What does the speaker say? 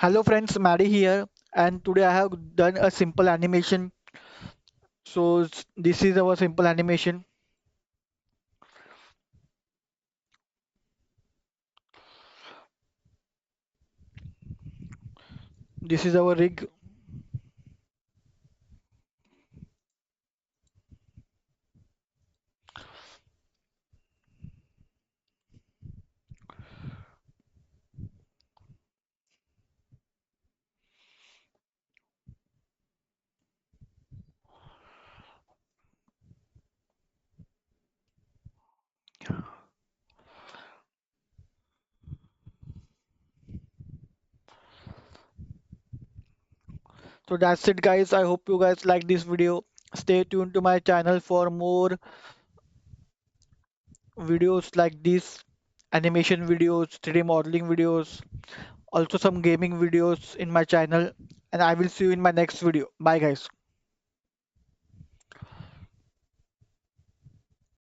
Hello friends, Maddie here, and today I have done a simple animation. This is our simple animation. This is our rig. So that's it guys. I hope you guys like this video. Stay tuned to my channel for more videos like this, animation videos, 3D modeling videos, also some gaming videos in my channel. And I will see you in my next video. Bye guys.